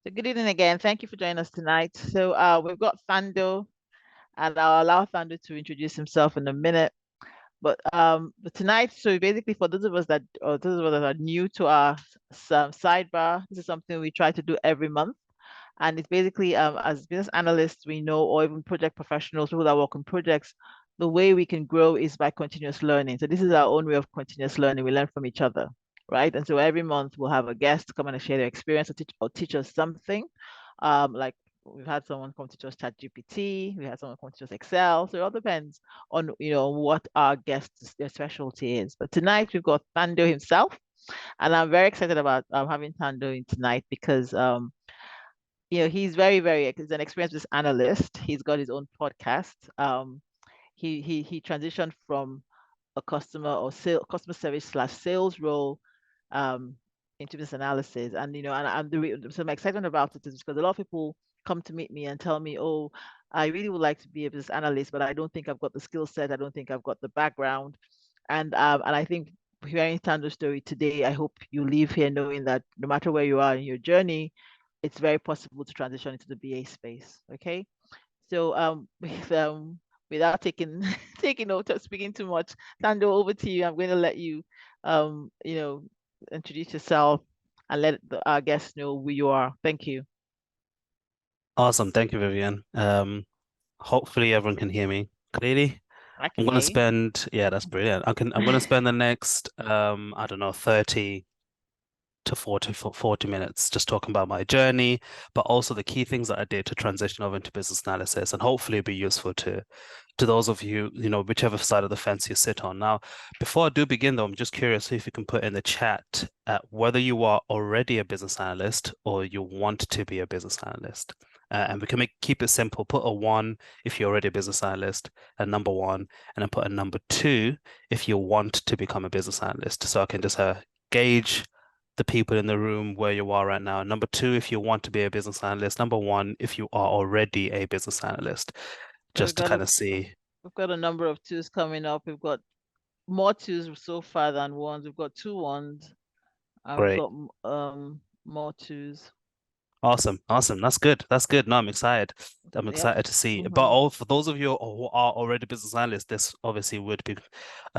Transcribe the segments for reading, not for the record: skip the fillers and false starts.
So good evening again. Thank you for joining us tonight. So we've got Thando, and I'll allow Thando to introduce himself in a minute. But tonight, so basically for those of us that or those of us that are new to our sidebar, this is something we try to do every month. And it's basically as business analysts, we know, or even project professionals, people that work on projects, the way we can grow is by continuous learning. So this is our own way of continuous learning. We learn from each other, right? And so every month we'll have a guest come and share their experience or teach us something. Like we've had someone come teach us ChatGPT, we had someone come teach us Excel. So it all depends on what our guest's their specialty is. But tonight we've got Thando himself, and I'm very excited about having Thando in tonight because he's he's an experienced business analyst. He's got his own podcast. He transitioned from a customer service slash sales role um into business analysis. And so my excitement about it is because a lot of people come to meet me and tell me, oh, I really would like to be a business analyst, but I don't think I've got the skill set. I don't think I've got the background. And I think hearing Tando's story today, I hope you leave here knowing that no matter where you are in your journey, it's very possible to transition into the BA space. Okay. So without taking taking note or speaking too much, Thando, over to you. I'm going to let you um, you know, introduce yourself and let our guests know who you are. Thank you. Awesome. Thank you, Vivian. Hopefully everyone can hear me clearly. I I'm can gonna hear you. spend, yeah, that's brilliant. I'm gonna spend the next I don't know, 30 to 40 minutes just talking about my journey, but also the key things that I did to transition over into business analysis, and hopefully it'll be useful to those of you, whichever side of the fence you sit on. Now, before I do begin though, I'm just curious if you can put in the chat whether you are already a business analyst or you want to be a business analyst. And we can keep it simple. Put a one if you're already a business analyst, a number one, and then put a number two if you want to become a business analyst. So I can just gauge the people in the room where you are right now. Number two, if you want to be a business analyst. Number one, if you are already a business analyst, So just to kind of see. we've got a number of twos coming up. We've got more twos so far than ones. We've got two ones. And we've Great. got more twos. Awesome. Awesome. That's good. That's good. No, I'm excited. I'm Yep. excited to see. But Mm-hmm. all for those of you who are already business analysts, this obviously would be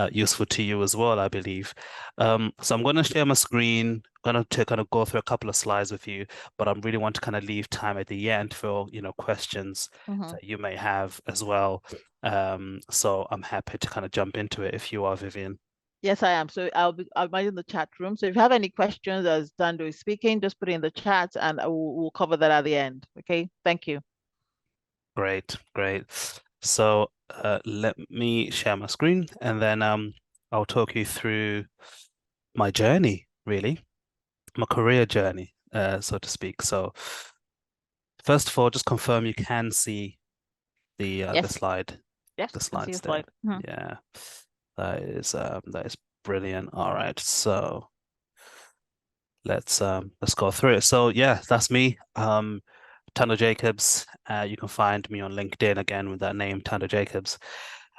useful to you as well, I believe. So I'm going to share my screen. I'm going to kind of go through a couple of slides with you, but I really want to kind of leave time at the end for, questions Mm-hmm. that you may have as well. So I'm happy to kind of jump into it if you are, Vivian. Yes, I am. So I'll be in the chat room. So if you have any questions as Dando is speaking, just put it in the chat and we'll cover that at the end. Okay. Thank you. Great, great. So let me share my screen and then I'll talk you through my journey, really, my career journey, so to speak. So first of all, just confirm you can see the Yes. slide, Yes. the I see your slides there. slide. Mhm. Yeah, that is brilliant. All right, so let's go through it. So yeah, that's me. Thando Jacobs. You can find me on LinkedIn again with that name, Thando Jacobs.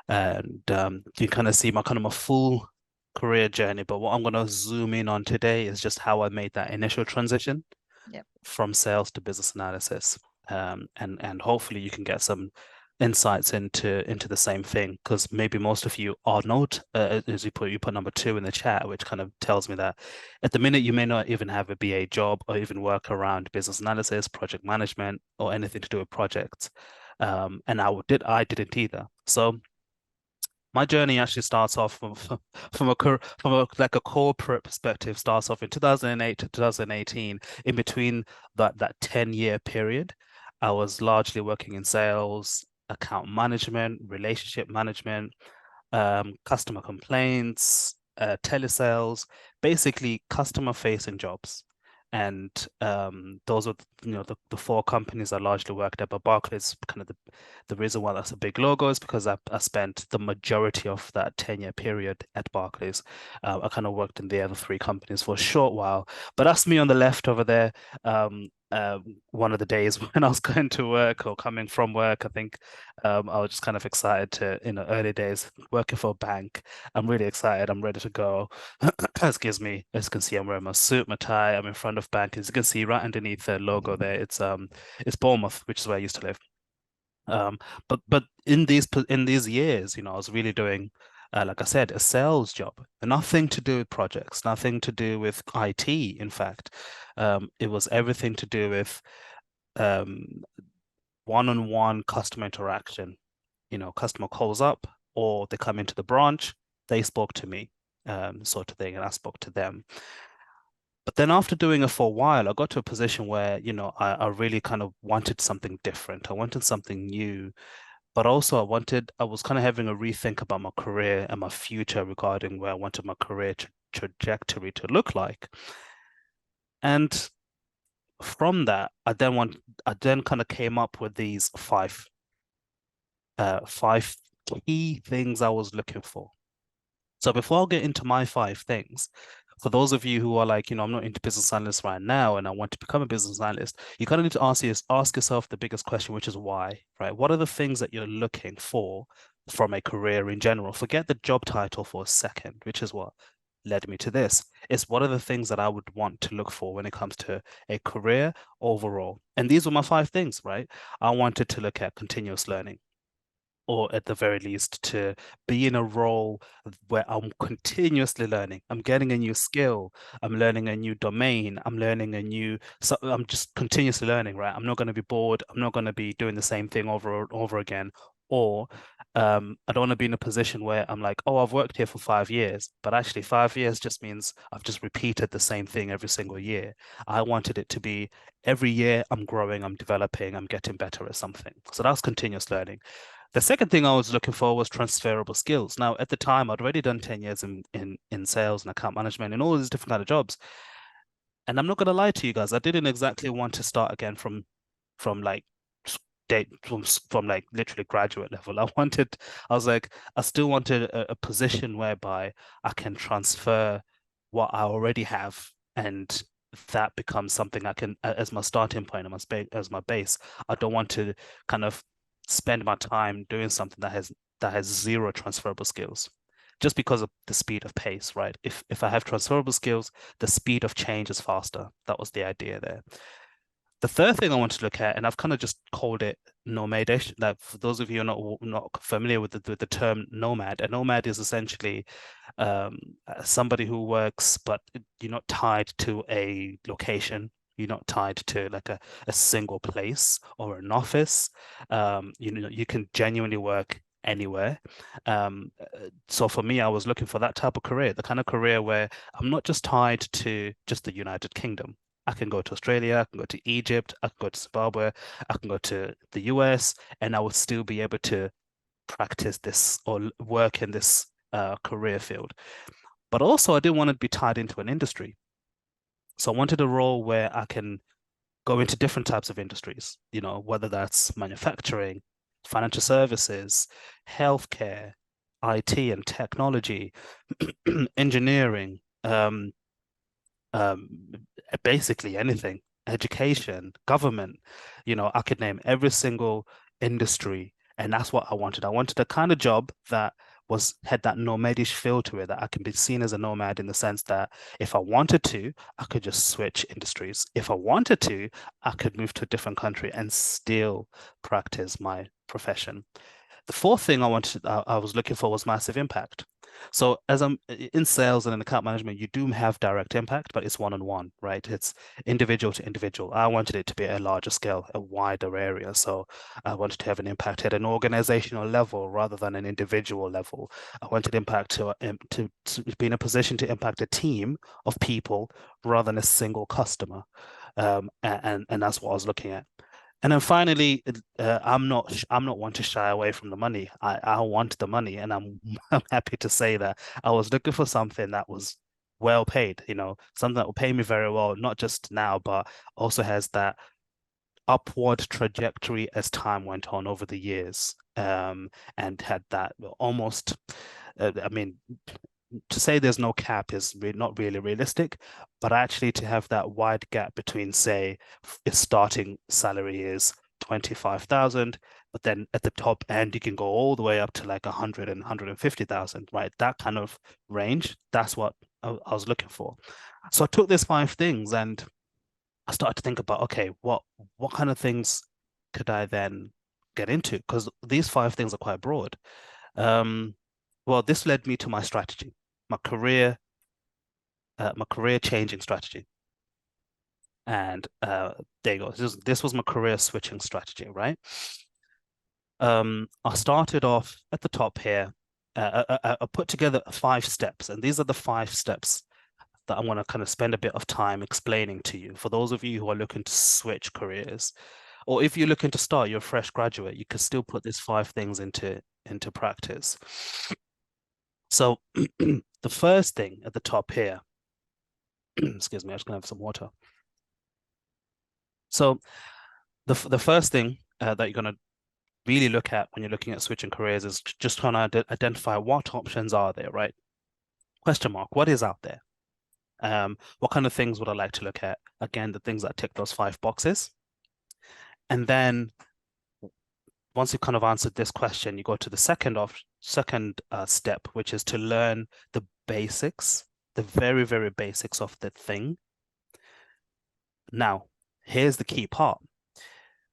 And you kind of see my full career journey. But what I'm going to zoom in on today is just how I made that initial transition Yep. from sales to business analysis. And hopefully you can get some insights into the same thing, because maybe most of you are not, as you put number two in the chat, which kind of tells me that at the minute you may not even have a BA job or even work around business analysis, project management, or anything to do with projects. And I didn't either. So my journey actually starts off from a corporate perspective, starts off in 2008 to 2018. In between that 10-year period, I was largely working in sales, account management, relationship management, customer complaints, telesales, basically customer facing jobs. And those are the four companies I largely worked at. But Barclays, kind of the reason why that's a big logo is because I spent the majority of that 10-year period at Barclays. I kind of worked in the other three companies for a short while, but that's me on the left over there. one of the days when I was going to work or coming from work, I think I was just kind of excited to, early days working for a bank. I'm really excited. I'm ready to go. Excuse me. As you can see, I'm wearing my suit, my tie. I'm in front of bank. As you can see, right underneath the logo there, it's Bournemouth, which is where I used to live. Um, but in these years, I was really doing, like I said, a sales job. Nothing to do with projects, nothing to do with IT. In fact, it was everything to do with um, one-on-one customer interaction. Customer calls up or they come into the branch, they spoke to me, sort of thing, and I spoke to them. But then after doing it for a while, I got to a position where, I really kind of wanted something different. I wanted something new, but also I was kind of having a rethink about my career and my future regarding where I wanted my career trajectory to look like. And from that, I then kind of came up with these five key things I was looking for. So before I get into my five things, for those of you who are like, I'm not into business analyst right now and I want to become a business analyst, you kind of need to ask yourself the biggest question, which is why, right? What are the things that you're looking for from a career in general? Forget the job title for a second, which is what led me to this. It's what are the things that I would want to look for when it comes to a career overall. And these were my five things, right? I wanted to look at continuous learning, or at the very least to be in a role where I'm continuously learning. I'm getting a new skill. I'm learning a new domain. So I'm just continuously learning, right? I'm not going to be bored. I'm not going to be doing the same thing over and over again. Or I don't want to be in a position where I'm like, oh, I've worked here for 5 years, but actually 5 years just means I've just repeated the same thing every single year. I wanted it to be every year I'm growing, I'm developing, I'm getting better at something. So that's continuous learning. The second thing I was looking for was transferable skills. Now, at the time, I'd already done 10 years in sales and account management and all these different kind of jobs. And I'm not going to lie to you guys, I didn't exactly want to start again from like date from like literally graduate level. I was like, I still wanted a position whereby I can transfer what I already have, and that becomes something I can as my starting point and as my base. I don't want to kind of spend my time doing something that has zero transferable skills. Just because of the speed of pace, right? If I have transferable skills, the speed of change is faster. That was the idea there. The third thing I want to look at, and I've kind of just called it nomadish. Like for those of you who are not familiar with the term nomad, a nomad is essentially somebody who works, but you're not tied to a location. You're not tied to like a single place or an office. You can genuinely work anywhere. So for me, I was looking for that type of career, the kind of career where I'm not just tied to just the United Kingdom. I can go to Australia, I can go to Egypt, I can go to Zimbabwe, I can go to the US, and I would still be able to practice this or work in this career field. But also, I didn't want to be tied into an industry. So I wanted a role where I can go into different types of industries, whether that's manufacturing, financial services, healthcare, IT and technology, engineering, um, basically anything, education, government, I could name every single industry. And that's what I wanted. I wanted a kind of job that had that nomadish feel to it, that I can be seen as a nomad in the sense that if I wanted to, I could just switch industries. If I wanted to, I could move to a different country and still practice my profession. The fourth thing I was looking for was massive impact. So as I'm in sales and in account management, you do have direct impact, but it's one-on-one, right? It's individual to individual. I wanted it to be a larger scale, a wider area. So I wanted to have an impact at an organizational level rather than an individual level. I wanted impact to be in a position to impact a team of people rather than a single customer. And that's what I was looking at. And then finally, I'm not one to shy away from the money. I want the money, and I'm happy to say that I was looking for something that was well paid, something that will pay me very well, not just now, but also has that upward trajectory as time went on over the years, and had that almost, I mean, to say there's no cap is not really realistic, but actually to have that wide gap between, say, its starting salary is 25,000, but then at the top end you can go all the way up to like 100 and 150,000, right? That kind of range, that's what I was looking for. So I took these 5 things and I started to think about, okay, what kind of things could I then get into? Because these 5 things are quite broad. Well, this led me to my strategy, my career changing strategy. And there you go. This was my career switching strategy, right? I started off at the top here. I put together 5 steps, and these are the 5 steps that I'm going to kind of spend a bit of time explaining to you. For those of you who are looking to switch careers, or if you're looking to start, you're a fresh graduate, you could still put these 5 things into practice. So the first thing at the top here, excuse me, I'm just gonna have some water. So the first thing that you're gonna really look at when you're looking at switching careers is just trying to identify what options are there, right? Question mark, what is out there? What kind of things would I like to look at? Again, the things that tick those 5 boxes. And then once you've kind of answered this question, you go to the second step, which is to learn the basics, the very, very basics of the thing. Now, here's the key part.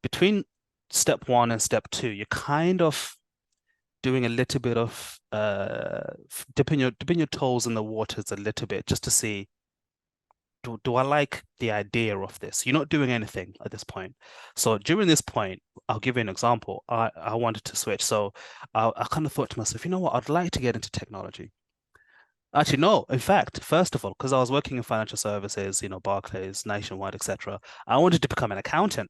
Between step 1 and step 2, you're kind of doing a little bit of dipping your toes in the waters a little bit just to see, do I like the idea of this? You're not doing anything at this point. So during this point, I'll give you an example. I wanted to switch. So I kind of thought to myself, you know what? I'd like to get into technology. Actually, no. In fact, first of all, because I was working in financial services, Barclays, Nationwide, etc., I wanted to become an accountant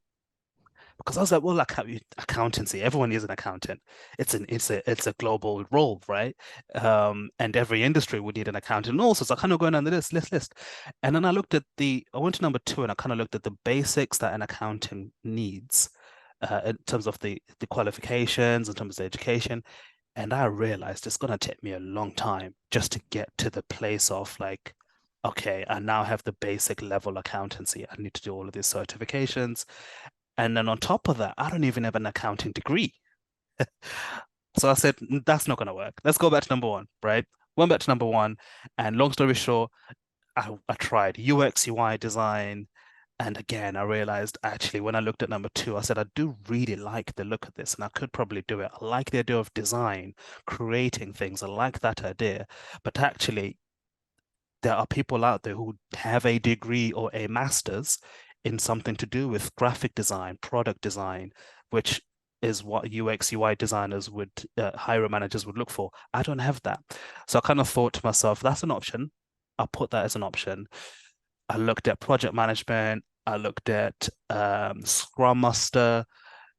because I was like, well, like accountancy, everyone is an accountant. It's a global role, right? And every industry would need an accountant. And also, so I kind of going down the list. And then I went to number 2 and I kind of looked at the basics that an accountant needs in terms of the qualifications, in terms of the education. And I realized it's going to take me a long time just to get to the place of like, okay, I now have the basic level accountancy. I need to do all of these certifications. And then on top of that, I don't even have an accounting degree. So I said, that's not going to work. Let's go back to number 1, right? Went back to number 1. And long story short, I tried UX, UI design. And again, I realized actually when I looked at number 2, I said, I do really like the look of this and I could probably do it. I like the idea of design, creating things. I like that idea. But actually, there are people out there who have a degree or a master's in something to do with graphic design, product design, which is what UX, UI designers would, hiring managers would look for. I don't have that. So I kind of thought to myself, that's an option. I'll put that as an option. I looked at project management. I looked at Scrum Master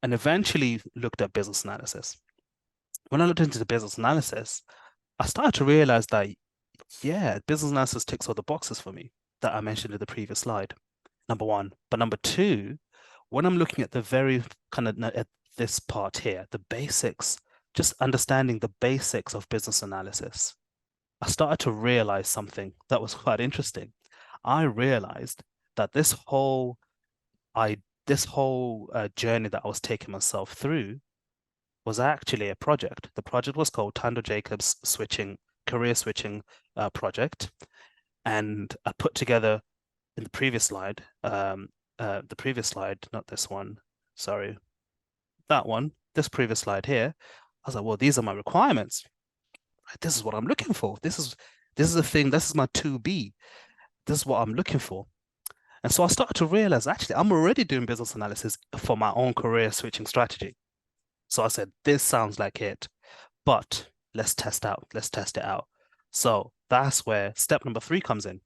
and eventually looked at business analysis. When I looked into the business analysis, I started to realize that, yeah, business analysis ticks all the boxes for me that I mentioned in the previous slide, number 1. But number 2, when I'm looking at the very kind of at this part here, the basics, just understanding the basics of business analysis, I started to realize something that was quite interesting. I realized that this whole journey that I was taking myself through was actually a project. The project was called Thando Jacobs career switching project. And I put together in the previous slide, not this one, sorry, that one, this previous slide here. I was like, well, these are my requirements. This is what I'm looking for. This is the thing. This is my 2B. This is what I'm looking for. And so I started to realize, actually, I'm already doing business analysis for my own career switching strategy. So I said, this sounds like it, but let's test it out. So that's where step number 3 comes in.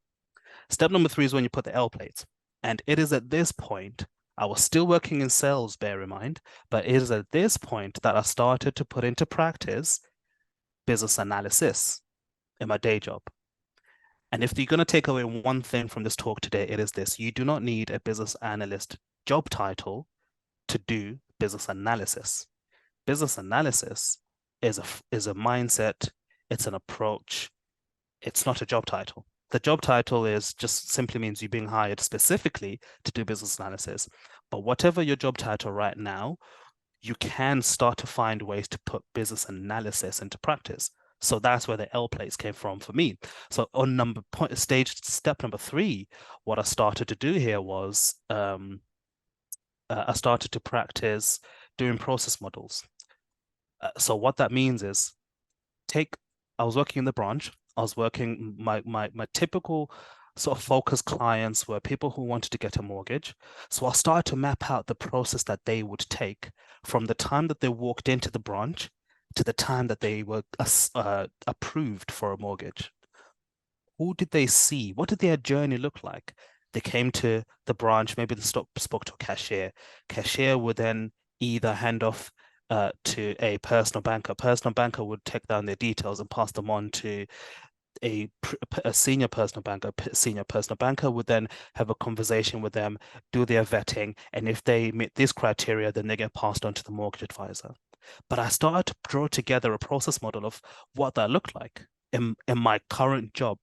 Step number 3 is when you put the L plates. And it is at this point, I was still working in sales, bear in mind, but it is at this point that I started to put into practice business analysis in my day job. And if you're going to take away one thing from this talk today, it is this: you do not need a business analyst job title to do business analysis. Business analysis is a mindset, it's an approach, it's not a job title. The job title is just simply means you're being hired specifically to do business analysis. But whatever your job title right now, you can start to find ways to put business analysis into practice. So that's where the L place came from for me. So on step number 3, what I started to do here was I started to practice doing process models. So what that means is I was working in the branch. I was working my typical sort of focus clients were people who wanted to get a mortgage. So I started to map out the process that they would take from the time that they walked into the branch to the time that they were approved for a mortgage. Who did they see? What did their journey look like? They came to the branch, maybe they spoke to a cashier. Cashier would then either hand off to a personal banker. Personal banker would take down their details and pass them on to a senior personal banker. Senior personal banker would then have a conversation with them, do their vetting, and if they meet this criteria, then they get passed on to the mortgage advisor. But I started to draw together a process model of what that looked like in my current job.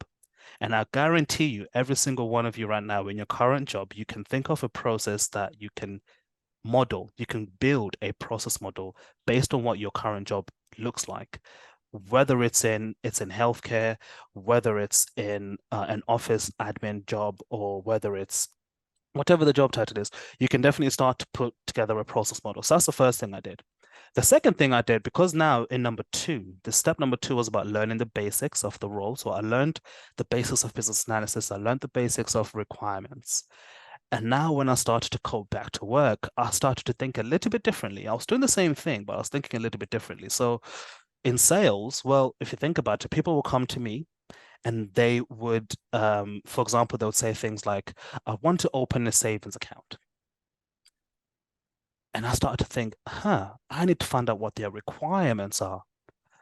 And I guarantee you, every single one of you right now in your current job, you can think of a process that you can model, you can build a process model based on what your current job looks like. Whether it's in healthcare, whether it's in an office admin job, or whether it's whatever the job title is, you can definitely start to put together a process model. So that's the first thing I did. The second thing I did, because now in number 2, the step number 2 was about learning the basics of the role. So I learned the basics of business analysis. I learned the basics of requirements. And now when I started to go back to work, I started to think a little bit differently. I was doing the same thing, but I was thinking a little bit differently. So in sales, well, if you think about it, people will come to me and they would, for example, they would say things like, I want to open a savings account. And I started to think, I need to find out what their requirements are.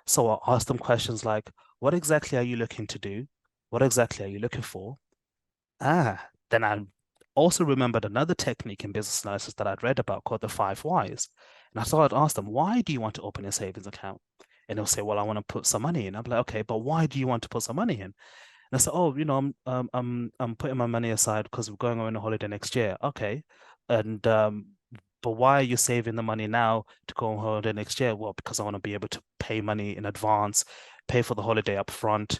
So I asked them questions like, what exactly are you looking to do? What exactly are you looking for? Then I also remembered another technique in business analysis that I'd read about called the 5 whys. And I started to ask them, why do you want to open a savings account? And they'll say, well, I want to put some money in. I'm like, okay, but why do you want to put some money in? And I said, oh, I'm putting my money aside because we're going on a holiday next year. Okay. And but why are you saving the money now to go on holiday next year? Well, because I want to be able to pay money in advance, pay for the holiday up front.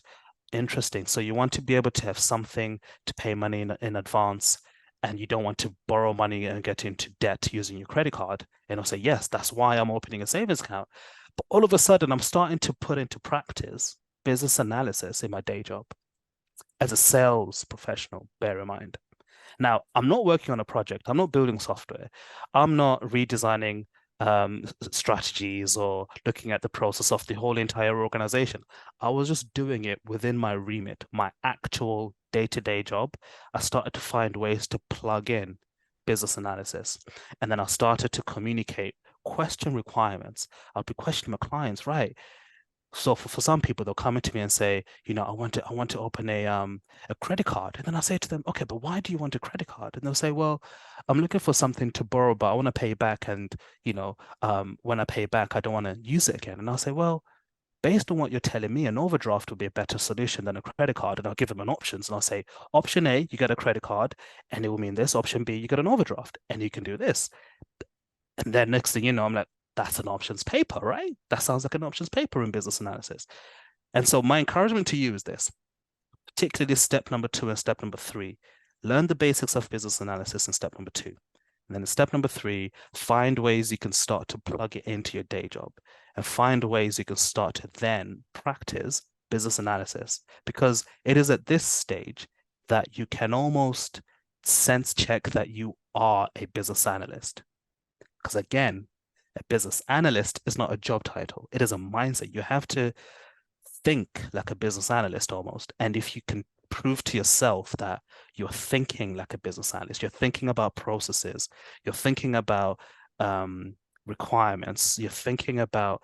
Interesting. So you want to be able to have something to pay money in advance, and you don't want to borrow money and get into debt using your credit card. And I'll say, yes, that's why I'm opening a savings account. But all of a sudden, I'm starting to put into practice business analysis in my day job as a sales professional, bear in mind. Now, I'm not working on a project. I'm not building software. I'm not redesigning strategies or looking at the process of the whole entire organization. I was just doing it within my remit, my actual day-to-day job. I started to find ways to plug in business analysis. And then I started to communicate, question requirements. I'll be questioning my clients, right? So for some people, they'll come into me and say, I want to open a credit card. And then I say to them, okay, but why do you want a credit card? And they'll say, well, I'm looking for something to borrow, but I want to pay back. And, when I pay back, I don't want to use it again. And I'll say, well, based on what you're telling me, an overdraft would be a better solution than a credit card. And I'll give them an options. And I'll say, option A, you get a credit card, and it will mean this. Option B, you get an overdraft, and you can do this. And then next thing you know, I'm like, that's an options paper, right? That sounds like an options paper in business analysis. And so my encouragement to you is this, particularly step number 2 and step number 3, learn the basics of business analysis in step number 2. And then in step number 3, find ways you can start to plug it into your day job and find ways you can start to then practice business analysis, because it is at this stage that you can almost sense check that you are a business analyst. Because again, a business analyst is not a job title. It is a mindset. You have to think like a business analyst almost. And if you can prove to yourself that you're thinking like a business analyst, you're thinking about processes, you're thinking about requirements, you're thinking about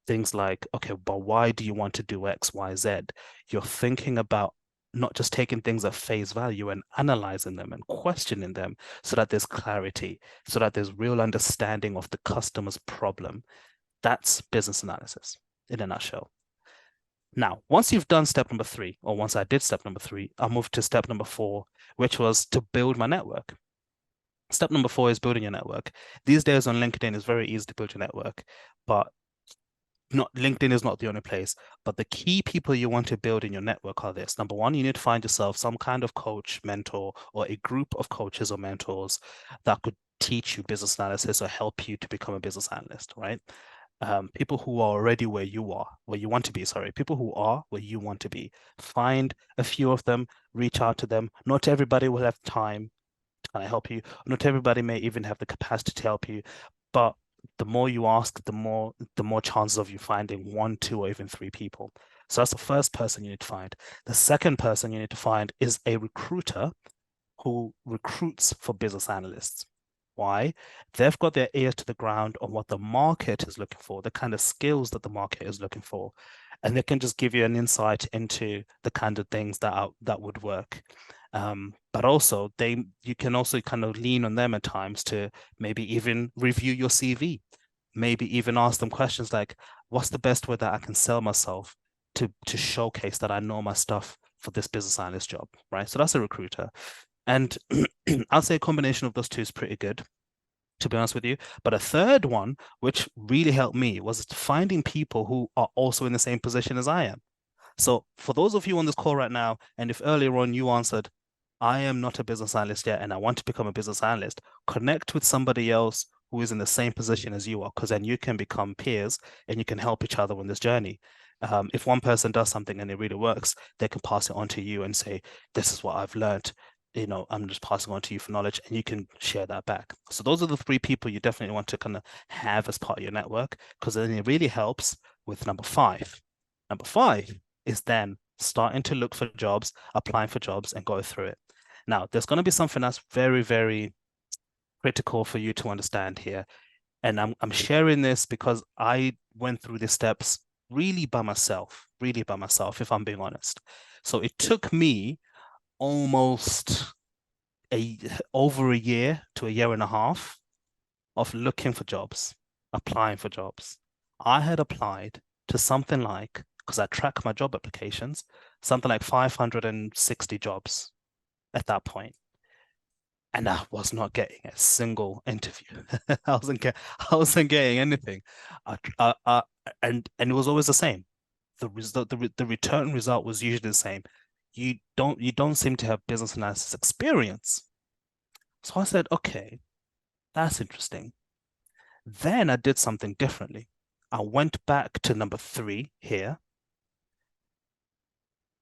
things like, okay, but why do you want to do X, Y, Z? You're thinking about not just taking things at face value and analyzing them and questioning them so that there's clarity, so that there's real understanding of the customer's problem. That's business analysis in a nutshell. Now, once you've done step number 3, or once I did step number 3, I moved to step number 4, which was to build my network. Step number 4 is building your network. These days on LinkedIn, it's very easy to build your network, but not LinkedIn is not the only place. But the key people you want to build in your network are this. Number one, you need to find yourself some kind of coach, mentor, or a group of coaches or mentors that could teach you business analysis or help you to become a business analyst, right? People who are already where you are, where you want to be, sorry, people who are where you want to be. Find a few of them, reach out to them. Not everybody will have time. Can I help you? Not everybody may even have the capacity to help you, but the more you ask, the more chances of you finding one, two, or even three people. So that's the first person you need to find. The second person you need to find is a recruiter who recruits for business analysts. Why? They've got their ear to the ground on what the market is looking for, the kind of skills that the market is looking for, and they can just give you an insight into the kind of things that would work. But also you can also kind of lean on them at times to maybe even review your CV, maybe even ask them questions like, what's the best way that I can sell myself to showcase that I know my stuff for this business analyst job, right? So that's a recruiter. And I'll say a combination of those two is pretty good, to be honest with you. But a third one, which really helped me, was finding people who are also in the same position as I am. So for those of you on this call right now, and if earlier on you answered, I am not a business analyst yet, and I want to become a business analyst, connect with somebody else who is in the same position as you are, because then you can become peers and you can help each other on this journey. If one person does something and it really works, they can pass it on to you and say, this is what I've learned. I'm just passing on to you for knowledge, and you can share that back. So those are the 3 people you definitely want to kind of have as part of your network, because then it really helps with number 5. Number 5 is then starting to look for jobs, applying for jobs, and go through it. Now, there's going to be something that's very, very critical for you to understand here. And I'm sharing this because I went through these steps really by myself, if I'm being honest. So it took me almost over a year to a year and a half of looking for jobs, applying for jobs. I had applied to something like, because I track my job applications, something like 560 jobs at that point. And I was not getting a single interview. I wasn't getting anything. And it was always the same. The return result was usually the same. You don't seem to have business analysis experience. So I said, okay, that's interesting. Then I did something differently. I went back to number 3 here.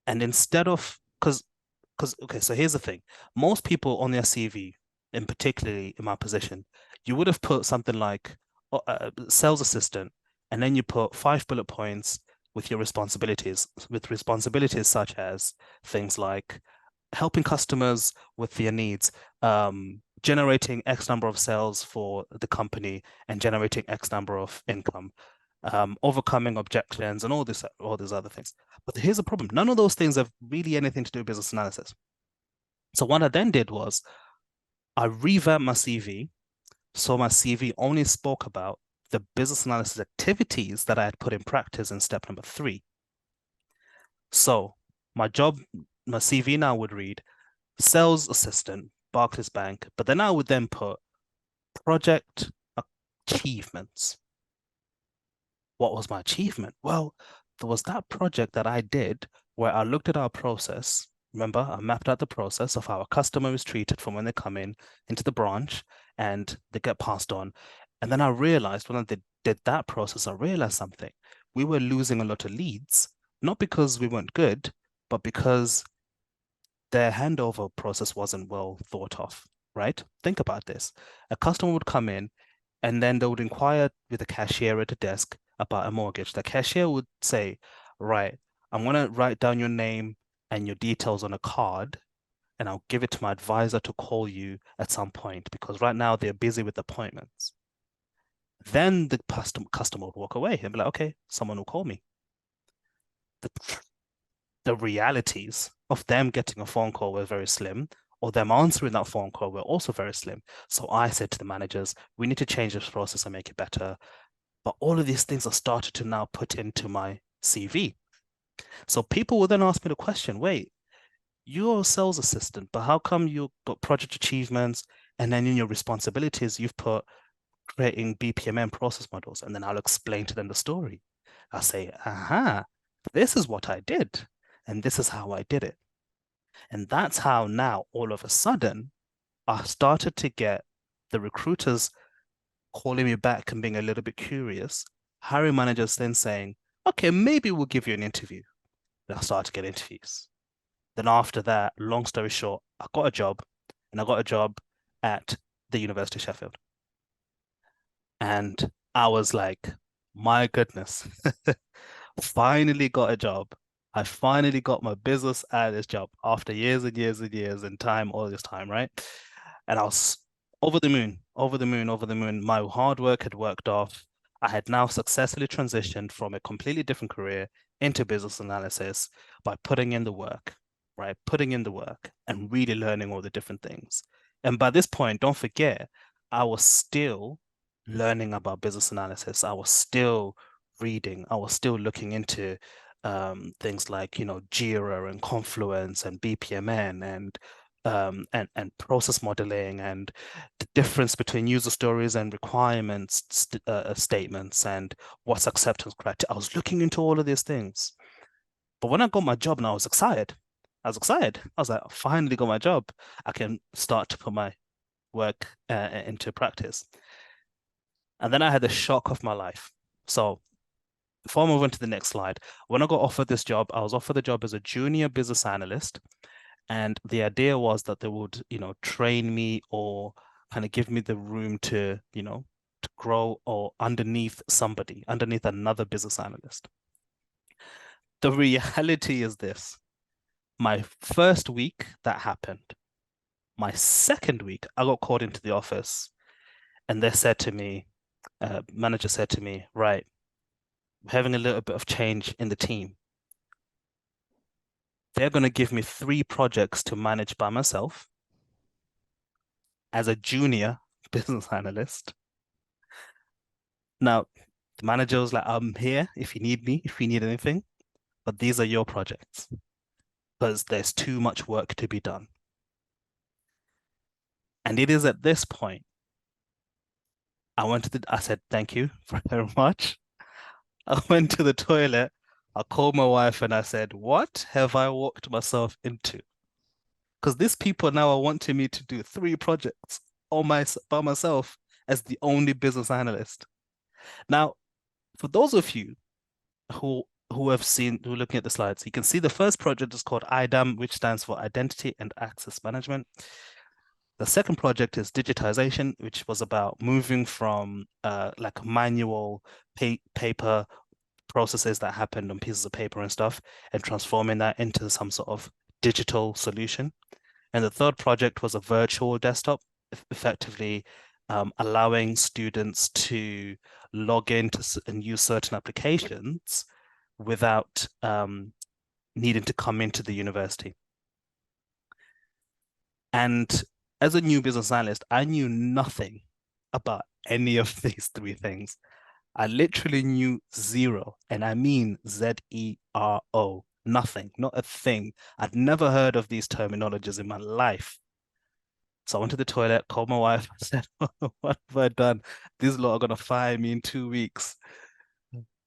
And instead of, okay, so here's the thing. Most people on their CV, and particularly in my position, you would have put something like sales assistant, and then you put 5 bullet points with your responsibilities, such as things like helping customers with their needs, generating X number of sales for the company and generating X number of income, overcoming objections and all these other things. But here's the problem. None of those things have really anything to do with business analysis. So what I then did was I revamped my CV. So my CV only spoke about the business analysis activities that I had put in practice in step number 3. So my CV now would read sales assistant, Barclays Bank, but then I would then put project achievements. What was my achievement? Well, there was that project that I did where I looked at our process. Remember, I mapped out the process of how a customer is treated from when they come into the branch and they get passed on. And then I realized when I did that process, I realized something. We were losing a lot of leads, not because we weren't good, but because their handover process wasn't well thought of, right? Think about this. A customer would come in and then they would inquire with the cashier at the desk about a mortgage. The cashier would say, right, I'm going to write down your name and your details on a card, and I'll give it to my advisor to call you at some point because right now they're busy with appointments. Then the customer would walk away and be like, okay, someone will call me. The realities of them getting a phone call were very slim, or them answering that phone call were also very slim. So I said to the managers, we need to change this process and make it better. But all of these things are started to now put into my CV. So people will then ask me the question, wait, you're a sales assistant, but how come you got project achievements and then in your responsibilities you've put creating BPMN process models? And then I'll explain to them the story. I'll say, aha, this is what I did, and this is how I did it. And that's how now all of a sudden I started to get the recruiters calling me back and being a little bit curious. Hiring managers then saying, okay, maybe we'll give you an interview. And I started to get interviews. Then after that, long story short, I got a job, and I got a job at the University of Sheffield. And I was like, my goodness, finally got a job. I finally got my business analyst job after years and years and years and time, all this time, right? And I was over the moon, over the moon, over the moon. My hard work had worked off. I had now successfully transitioned from a completely different career into business analysis by putting in the work, right? Putting in the work and really learning all the different things. And by this point, don't forget, I was still learning about business analysis. I was still reading. I was still looking into things like, Jira and Confluence and BPMN and process modeling and the difference between user stories and requirements statements and what's acceptance criteria. I was looking into all of these things. But when I got my job and I was excited, I was like, I finally got my job. I can start to put my work into practice. And then I had the shock of my life. So before I move on to the next slide, when I got offered this job, I was offered the job as a junior business analyst. And the idea was that they would, train me or kind of give me the room to, to grow or underneath another business analyst. The reality is this. My first week that happened. My second week, I got called into the office and they said to me, manager said to me, right, we're having a little bit of change in the team. They're going to give me 3 projects to manage by myself as a junior business analyst. Now, the manager was like, I'm here if you need me, if you need anything, but these are your projects because there's too much work to be done. And it is at this point, I said, thank you very much. I went to the toilet, I called my wife and I said, what have I walked myself into? Because these people now are wanting me to do 3 projects by myself as the only business analyst. Now, for those of you who are looking at the slides, you can see the first project is called IDAM, which stands for Identity and Access Management. The second project is digitization, which was about moving from like manual paper processes that happened on pieces of paper and stuff and transforming that into some sort of digital solution. And the third project was a virtual desktop, effectively allowing students to log into and use certain applications without needing to come into the university. And as a new business analyst, I knew nothing about any of these 3 things. I literally knew zero, and I mean zero, nothing, not a thing. I'd never heard of these terminologies in my life. So I went to the toilet, called my wife, I said, what have I done? These lot are gonna fire me in 2 weeks.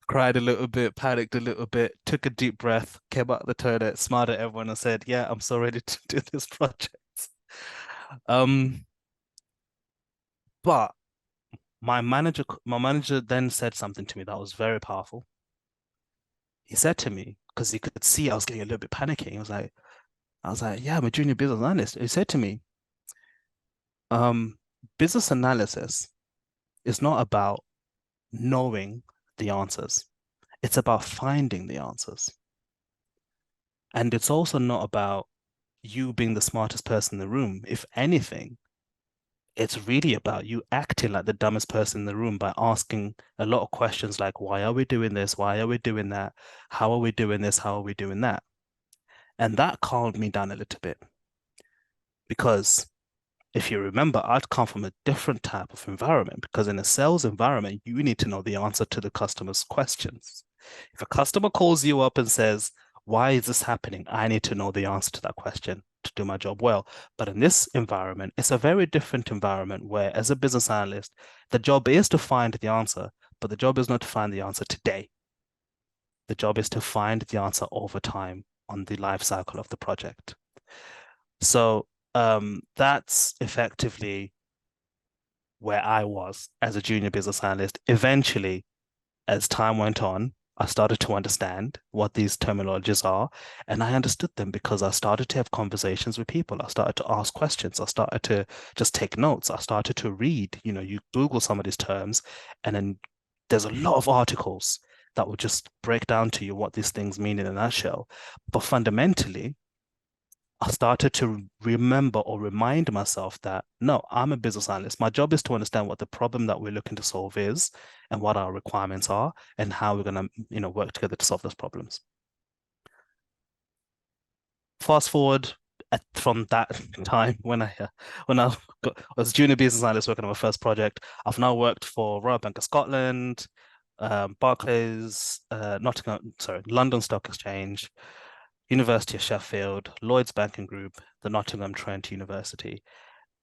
Cried a little bit, panicked a little bit, took a deep breath, came out of the toilet, smiled at everyone and said, yeah, I'm so ready to do this project. But my manager then said something to me that was very powerful. He said to me, because he could see I was getting a little bit panicky. I was like, yeah, I'm a junior business analyst. He said to me, business analysis is not about knowing the answers. It's about finding the answers. And it's also not about you being the smartest person in the room. If anything, it's really about you acting like the dumbest person in the room by asking a lot of questions like, why are we doing this? Why are we doing that? How are we doing this? How are we doing that? And that calmed me down a little bit. Because if you remember, I'd come from a different type of environment because in a sales environment, you need to know the answer to the customer's questions. If a customer calls you up and says, why is this happening? I need to know the answer to that question to do my job well. But in this environment, it's a very different environment where, as a business analyst, the job is to find the answer, but the job is not to find the answer today. The job is to find the answer over time on the life cycle of the project. So that's effectively where I was as a junior business analyst. Eventually, as time went on, I started to understand what these terminologies are, and I understood them because I started to have conversations with people. I started to ask questions. I started to just take notes. I started to read. You Google some of these terms, and then there's a lot of articles that will just break down to you what these things mean in a nutshell. But fundamentally, I started to remember or remind myself that no, I'm a business analyst. My job is to understand what the problem that we're looking to solve is and what our requirements are and how we're going to, work together to solve those problems. Fast forward from that time when I was junior business analyst working on my first project, I've now worked for Royal Bank of Scotland, Barclays, London Stock Exchange, University of Sheffield, Lloyds Banking Group, the Nottingham Trent University.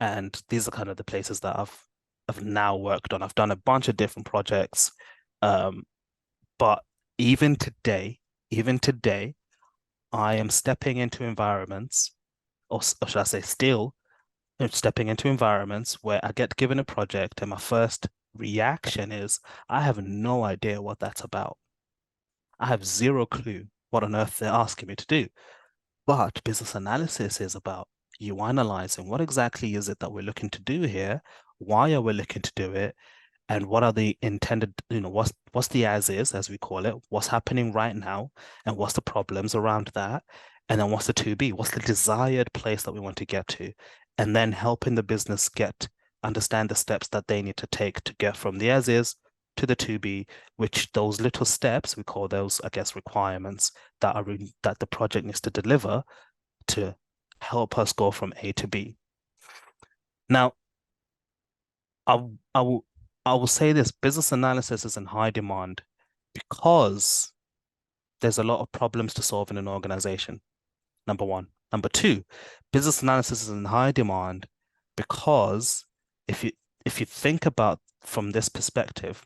And these are kind of the places that I've now worked on. I've done a bunch of different projects. But even today, I am stepping into environments, or should I say still stepping into environments where I get given a project and my first reaction is, I have no idea what that's about. I have zero clue what on earth they're asking me to do. But business analysis is about you analyzing what exactly is it that we're looking to do here? Why are we looking to do it? And what are the intended, what's the as is, as we call it, what's happening right now, and what's the problems around that? And then what's the to be? What's the desired place that we want to get to? And then helping the business understand the steps that they need to take to get from the as is to the to be, which those little steps, we call those, I guess, requirements that the project needs to deliver to help us go from A to B. Now, I will say this, business analysis is in high demand because there's a lot of problems to solve in an organization. Number one. Number two, business analysis is in high demand because if you think about from this perspective,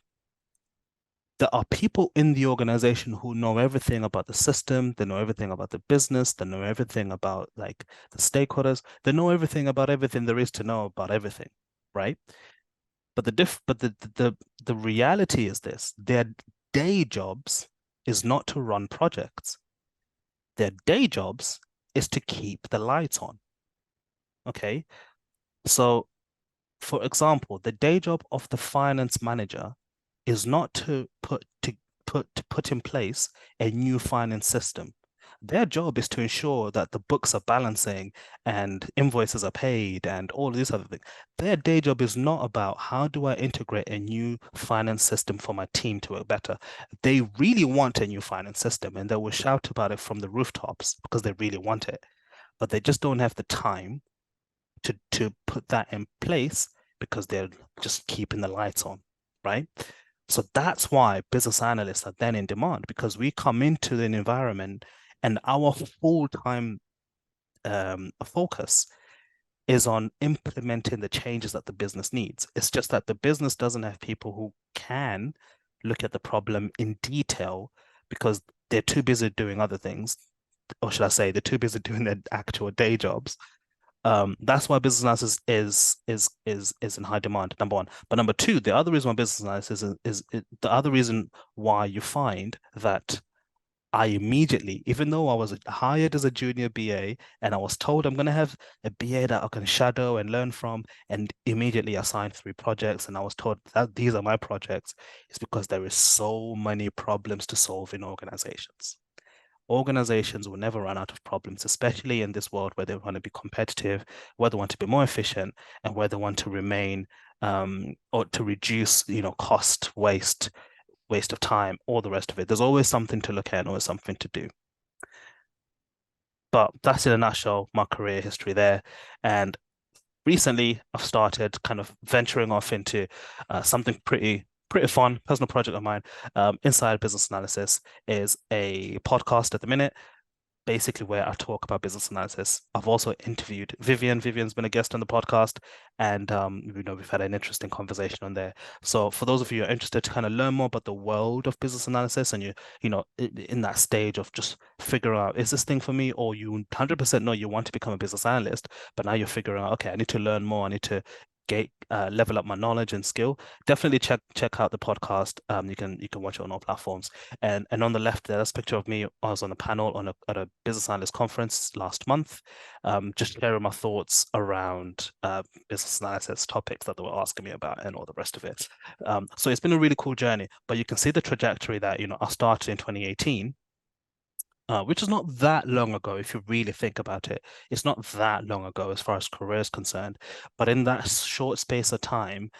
there are people in the organization who know everything about the system, they know everything about the business, they know everything about like the stakeholders, they know everything about everything there is to know about everything, right? But the reality is this: their day jobs is not to run projects. Their day jobs is to keep the lights on. Okay. So, for example, the day job of the finance manager is not to put in place a new finance system. Their job is to ensure that the books are balancing and invoices are paid and all of these other things. Their day job is not about how do I integrate a new finance system for my team to work better. They really want a new finance system and they will shout about it from the rooftops because they really want it, but they just don't have the time to put that in place because they're just keeping the lights on, right? So that's why business analysts are then in demand because we come into an environment and our full-time focus is on implementing the changes that the business needs. It's just that the business doesn't have people who can look at the problem in detail because they're too busy doing other things, or should I say, they're too busy doing their actual day jobs. That's why business analysis is in high demand, number one. But number two, the other reason why business analysis is the other reason why you find that I immediately, even though I was hired as a junior BA and I was told I'm going to have a BA that I can shadow and learn from, and immediately assigned 3 projects, and I was told that these are my projects, is because there is so many problems to solve in organizations. Organizations will never run out of problems, especially in this world where they want to be competitive, where they want to be more efficient, and where they want to remain or to reduce, cost, waste of time, all the rest of it. There's always something to look at and always something to do. But that's in a nutshell my career history there. And recently I've started kind of venturing off into something pretty pretty fun personal project of mine. Inside Business Analysis is a podcast at the minute, basically where I talk about business analysis. I've also interviewed Vivian. Vivian's been a guest on the podcast, and we've had an interesting conversation on there. So for those of you who are interested to kind of learn more about the world of business analysis, and in that stage of just figuring out, is this thing for me, or you 100% know you want to become a business analyst, but now you're figuring out, okay, I need to learn more, I need to level up my knowledge and skill. Definitely check out the podcast. You can watch it on all platforms. And on the left there, that's a picture of me. I was on a panel at a business analyst conference last month, just sharing my thoughts around business analysis topics that they were asking me about and all the rest of it. So it's been a really cool journey. But you can see the trajectory that I started in 2018. Which is not that long ago, if you really think about it. It's not that long ago as far as career is concerned. But in that short space of time,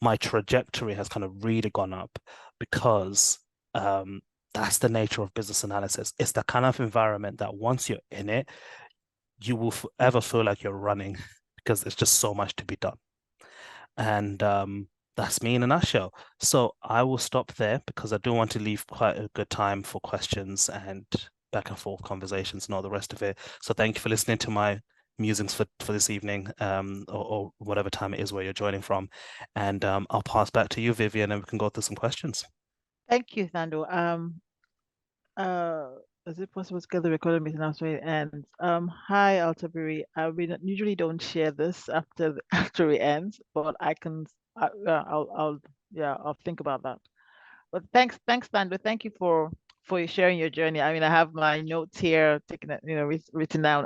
my trajectory has kind of really gone up because that's the nature of business analysis. It's the kind of environment that once you're in it, you will forever feel like you're running because there's just so much to be done. And that's me in a nutshell. So I will stop there because I do want to leave quite a good time for questions and back and forth conversations and all the rest of it. So thank you for listening to my musings for this evening, or whatever time it is where you're joining from. And I'll pass back to you, Vivian, and we can go through some questions. Thank you, Thando. Uh, is it possible to get the recorded meeting after it ends? Hi, Altabiri. We usually don't share this after after it ends, but I can. I'll think about that. But thanks, Thando. Thank you for sharing your journey. I mean, I have my notes here, taking it, written down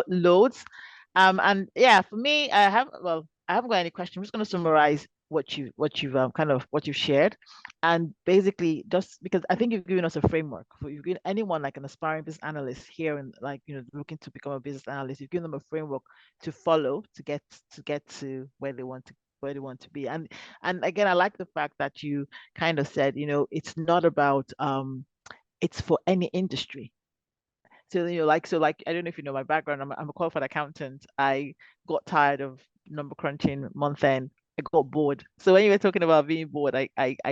loads. And yeah, for me, I haven't got any question. I'm just going to summarize what you've shared, and basically just because I think you've given us a framework for you've given anyone like an aspiring business analyst here and like looking to become a business analyst, you've given them a framework to follow to get to where they want to be. And again, I like the fact that you kind of said, it's not about it's for any industry. So like I don't know if you know my background. I'm a qualified accountant. I got tired of number crunching month end. I got bored. So when you were talking about being bored, I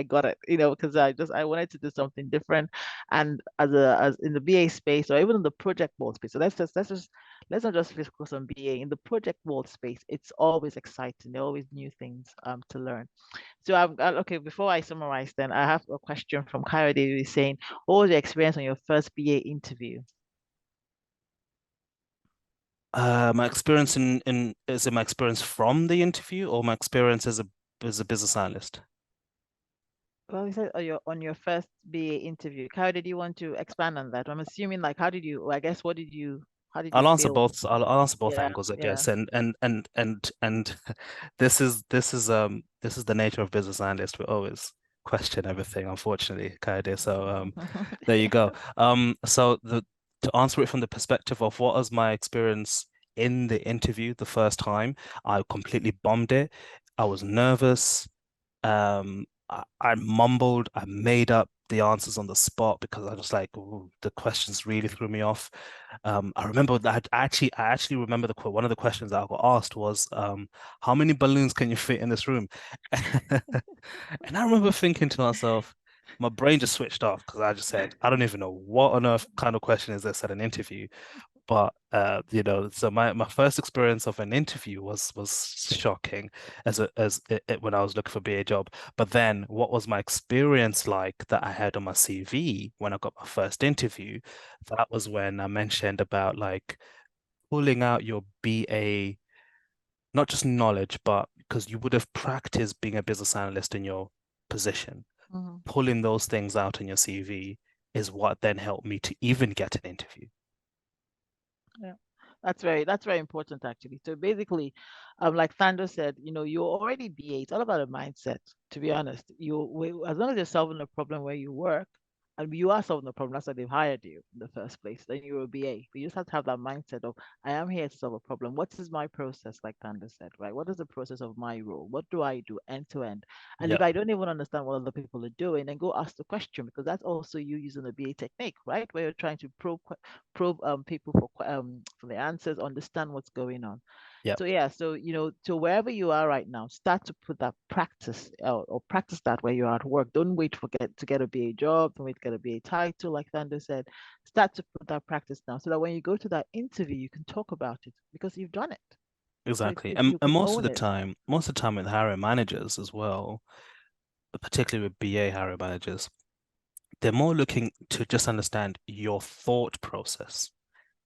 got it, because I wanted to do something different. And as in the BA space or even in the project world space. So let's not just focus on BA. In the project world space, it's always exciting. There are always new things to learn. So okay, before I summarize then, I have a question from Coyote who is saying, what was your experience on your first BA interview? My experience in is it my experience from the interview or my experience as a business analyst? Well, you said on your first BA interview. How did you want to expand on that? I'm assuming like how did you, well, I guess how did you I'll answer feel? both. I'll answer both Yeah, angles, I yeah. guess. And this is the nature of business analyst. We always question everything, unfortunately, Kaide. So there you go. So the to answer it from the perspective of what was my experience in the interview the first time, I completely bombed it. I was nervous. I mumbled, I made up the answers on the spot because I was like, "Ooh, the questions really threw me off." I remember that I actually remember one of the questions that I got asked was, "How many balloons can you fit in this room?" And I remember thinking to myself, my brain just switched off because I just said, "I don't even know what on earth kind of question is this at an interview." But so my first experience of an interview was shocking when I was looking for a BA job. But then what was my experience like that I had on my CV when I got my first interview? That was when I mentioned about like pulling out your BA, not just knowledge, but because you would have practiced being a business analyst in your position, Mhm. pulling those things out in your CV is what then helped me to even get an interview. Yeah, that's very important actually. So basically, like Thando said, you're already BA. It's all about a mindset. To be honest, as long as you're solving a problem where you work, and you are solving the problem, that's why they've hired you in the first place. Then you're a BA. But you just have to have that mindset of, I am here to solve a problem. What is my process, like Thando said, right? What is the process of my role? What do I do end to end? And if Yep. I don't even understand what other people are doing, then go ask the question because that's also you using the BA technique, right? Where you're trying to probe people for the answers, understand what's going on. Yep. So yeah, so to wherever you are right now, start to put that practice or practice that where you are at work. Don't wait for get to get a BA job, don't wait to get a BA title, like Thando said. Start to put that practice now so that when you go to that interview, you can talk about it because you've done it. So Exactly. you And can own it. most of the time with hiring managers as well, particularly with BA hiring managers, they're more looking to just understand your thought process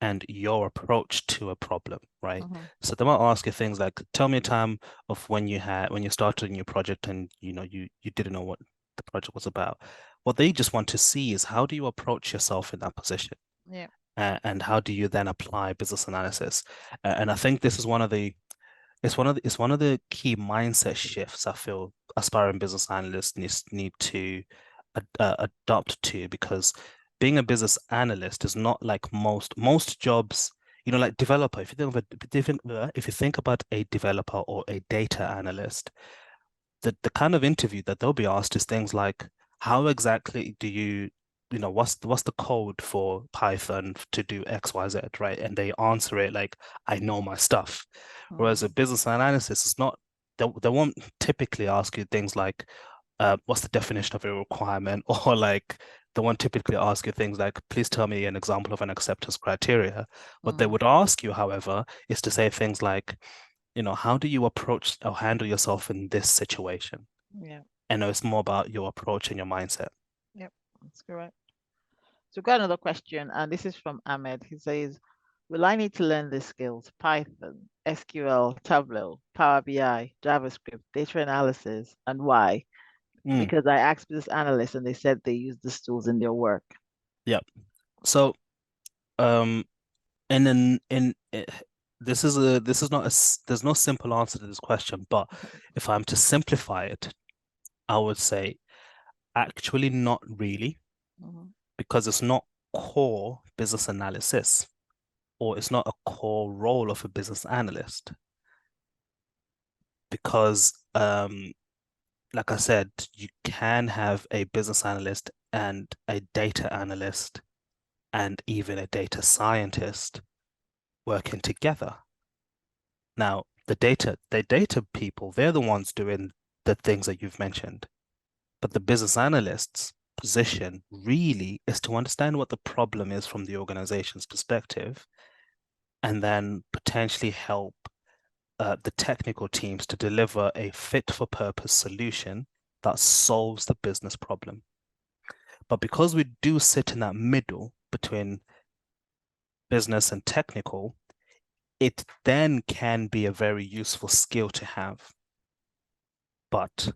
and your approach to a problem, right? Mm-hmm. So they might ask you things like, tell me a time of when you started a new project and you didn't know what the project was about. What they just want to see is how do you approach yourself in that position? Yeah. And how do you then apply business analysis? And I think this is it's one of the key mindset shifts I feel aspiring business analysts need to adopt to, because being a business analyst is not like most jobs, like developer. If you think about a developer or a data analyst, the kind of interview that they'll be asked is things like, how exactly do what's the code for Python to do XYZ, right? And they answer it like, I know my stuff. Whereas a Mm-hmm. business analysis is not, they won't typically ask you things like, what's the definition of a requirement? Or like, they won't typically ask you things like, please tell me an example of an acceptance criteria. What they Mm-hmm. would ask you, however, is to say things like, how do you approach or handle yourself in this situation? Yeah. And it's more about your approach and your mindset. Yep. That's correct. So, got another question, and this is from Ahmed. He says, will I need to learn these skills? Python, SQL, Tableau, Power BI, JavaScript, data analysis, and why? Mm, Because I asked business analysts and they said they use these tools in their work. yep. So, um, and then this is not there's no simple answer to this question, but if I'm to simplify it, I would say actually not really, Mhm. because it's not core business analysis, or it's not a core role of a business analyst. Because like I said, you can have a business analyst and a data analyst and even a data scientist working together. Now, the data people, they're the ones doing the things that you've mentioned. But the business analyst's position really is to understand what the problem is from the organization's perspective, and then potentially help the technical teams to deliver a fit for purpose solution that solves the business problem. But because we do sit in that middle between business and technical, it then can be a very useful skill to have. But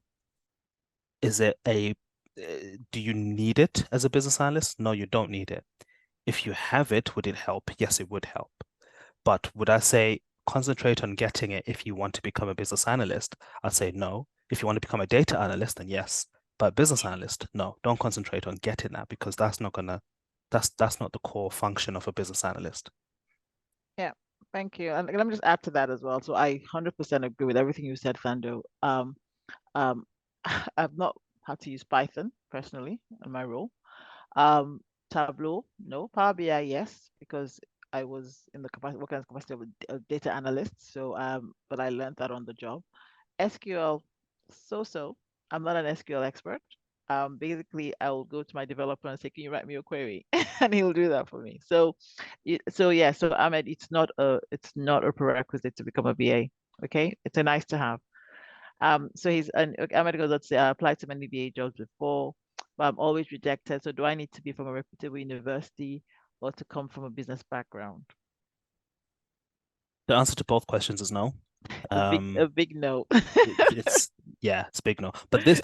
is it do you need it as a business analyst? No, you don't need it. If you have it, would it help? Yes, it would help. But would I say concentrate on getting it if you want to become a business analyst? I'd say no. If you want to become a data analyst, then yes. But business analyst, no, don't concentrate on getting that, because that's not the core function of a business analyst. Yeah, thank you. And let me just add to that as well. So I 100% agree with everything you said, Fando. Um, I've not had to use Python personally in my role. Um, Tableau, no. Power BI, yes, because I was in the capacity, working as capacity of a data analyst. So, but I learned that on the job. SQL, so-so. I'm not an SQL expert. Basically, I will go to my developer and say, "Can you write me a query?" and he'll do that for me. So, yeah. So Ahmed, it's not a prerequisite to become a BA. Okay, it's a nice to have. So okay, Ahmed goes on to say, I applied to many BA jobs before, but I'm always rejected. So do I need to be from a reputable university or to come from a business background? The answer to both questions is no. A big, Um, a big no. it's yeah, it's big no. But this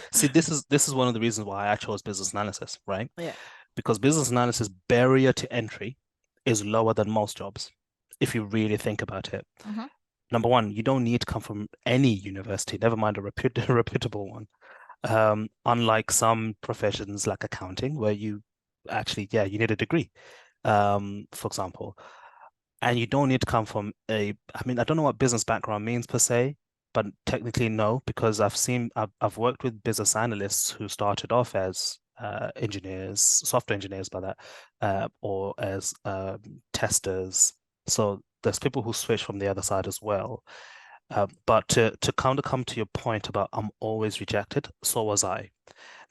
is one of the reasons why I chose business analysis, right? Yeah. Because business analysis barrier to entry is lower than most jobs, if you really think about it. Hmm. Number one, you don't need to come from any university, never mind a reputable one. Unlike some professions like accounting, where you actually, yeah, you need a degree, for example. And you don't need to come from I mean, I don't know what business background means per se, but technically no, because I've worked with business analysts who started off as software engineers by that, or as testers. So there's people who switch from the other side as well. But to kind of come to your point about I'm always rejected, so was I.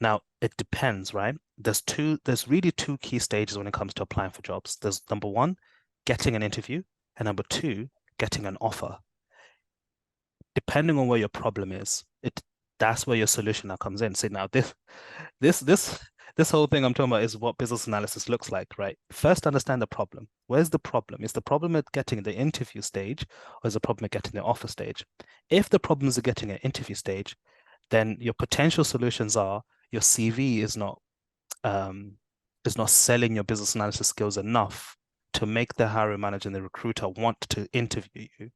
Now it depends, right? There's really two key stages when it comes to applying for jobs. There's number one, getting an interview, and number two, getting an offer. Depending on where your problem is, that's where your solution now comes in. See, now this this this whole thing I'm talking about is what business analysis looks like, right? First, understand the problem. Where's the problem? Is the problem at getting the interview stage, or is the problem at getting the offer stage? If the problem is at getting an interview stage, then your potential solutions are your CV is not selling your business analysis skills enough to make the hiring manager and the recruiter want to interview you,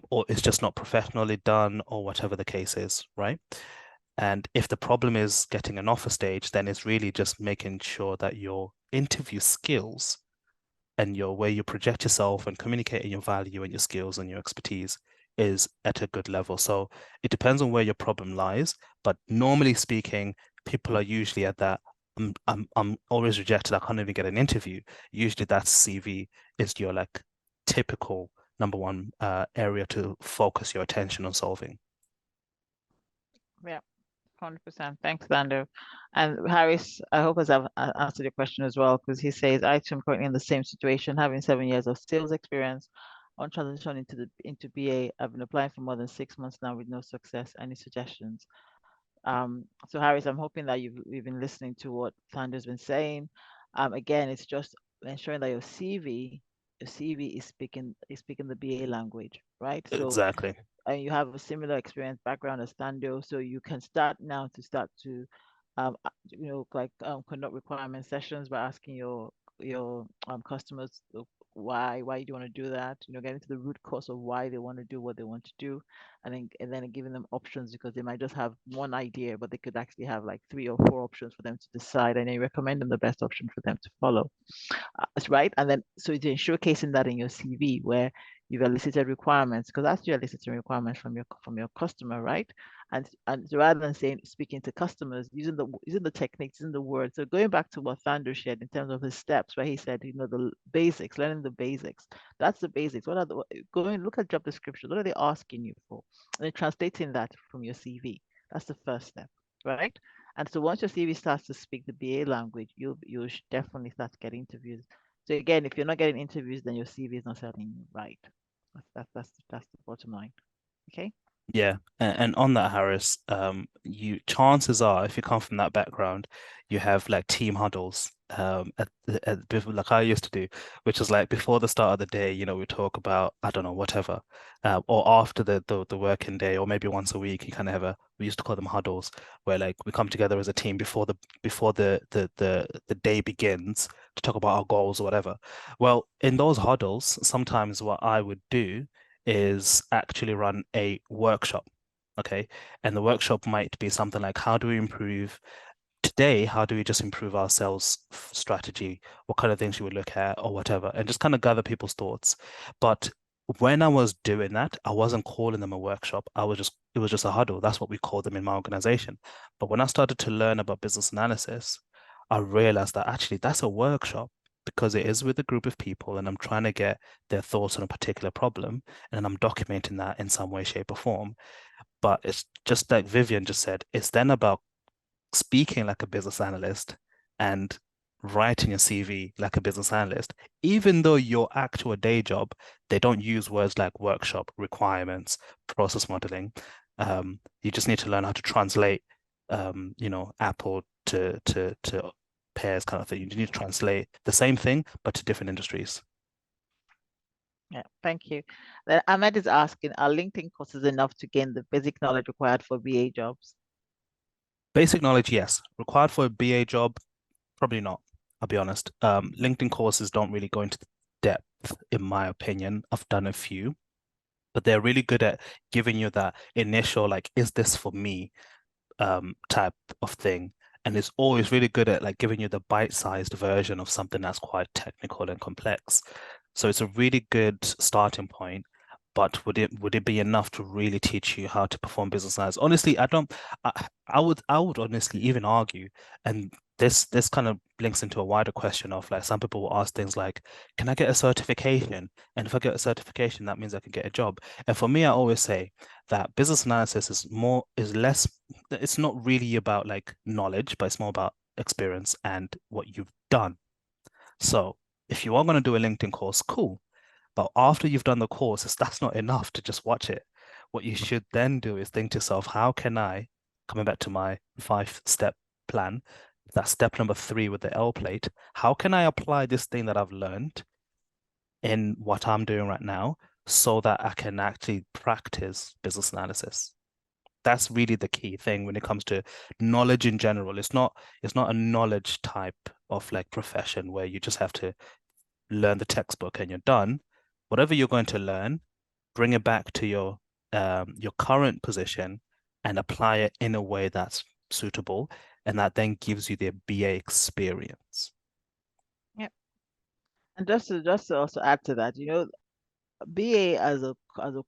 or it's just not professionally done, or whatever the case is, right? And if the problem is getting an offer stage, then it's really just making sure that your interview skills and your way you project yourself and communicating your value and your skills and your expertise is at a good level. So it depends on where your problem lies, but normally speaking, people are usually at that. I'm always rejected. I can't even get an interview. Usually that CV is your like typical number one area to focus your attention on solving. Yeah. 100%. Thanks, Thando. And Harris, I hope as I've answered your question as well, because he says, I too am currently in the same situation, having 7 years of sales experience on transition into BA. I've been applying for more than 6 months now with no success. Any suggestions? So Harris, I'm hoping that you've been listening to what Thando's been saying. Again, it's just ensuring that your CV is speaking the BA language, right? So Exactly. and you have a similar experience background as Thando, so you can start now to like conduct requirement sessions by asking your customers why do you want to do that, getting to the root cause of why they want to do what they want to do, and then giving them options, because they might just have one idea but they could actually have like 3 or 4 options for them to decide, and then you recommend them the best option for them to follow. Right? And then so you're showcasing that in your CV where you've elicited requirements, because that's you're eliciting requirements from your customer, right? And so rather than saying speaking to customers, using the techniques, using the words. So going back to what Thando shared in terms of his steps, where he said, the basics, learning the basics. That's the basics. Going look at job description. What are they asking you for? And then translating that from your CV. That's the first step, right? And so once your CV starts to speak the BA language, you'll definitely start to get interviews. So again, if you're not getting interviews, then your CV is not selling you right. That's the bottom line. Okay. Yeah, and on that, Harris, you chances are if you come from that background, you have like team huddles, like I used to do, which is like before the start of the day, we talk about I don't know whatever, or after the working day, or maybe once a week, you kind of have we used to call them huddles, where like we come together as a team before the day begins to talk about our goals or whatever. Well, in those huddles, sometimes what I would do is actually run a workshop. Okay. And the workshop might be something like how do we improve today? How do we just improve our sales strategy? What kind of things you would look at or whatever, and just kind of gather people's thoughts. But when I was doing that, I wasn't calling them a workshop. It was just a huddle. That's what we call them in my organization. But when I started to learn about business analysis, I realized that actually that's a workshop because it is with a group of people and I'm trying to get their thoughts on a particular problem and I'm documenting that in some way, shape, or form. But it's just like Vivian just said, it's then about speaking like a business analyst and writing a CV like a business analyst, even though your actual day job, they don't use words like workshop, requirements, process modeling. You just need to learn how to translate, Apple to pears kind of thing. You need to translate the same thing, but to different industries. Yeah, thank you. Then Ahmed is asking, are LinkedIn courses enough to gain the basic knowledge required for BA jobs? Basic knowledge, yes. Required for a BA job, probably not. I'll be honest. LinkedIn courses don't really go into depth, in my opinion. I've done a few, but they're really good at giving you that initial, like, is this for me, type of thing. And it's always really good at like giving you the bite-sized version of something that's quite technical and complex. So it's a really good starting point. but would it be enough to really teach you how to perform business analysis? Honestly, I don't. I would honestly even argue, and this kind of links into a wider question of like some people will ask things like, can I get a certification? And if I get a certification, that means I can get a job. And for me, I always say that business analysis is less. It's not really about like knowledge, but it's more about experience and what you've done. So if you are going to do a LinkedIn course, cool. But after you've done the course, that's not enough to just watch it. What you should then do is think to yourself, how can I, coming back to my 5-step plan, that step number 3 with the L plate, how can I apply this thing that I've learned in what I'm doing right now so that I can actually practice business analysis? That's really the key thing when it comes to knowledge in general. It's not a knowledge type of like profession where you just have to learn the textbook and you're done. Whatever you're going to learn, bring it back to your current position and apply it in a way that's suitable, and that then gives you the BA experience. Yep. And just to also add to that, BA as a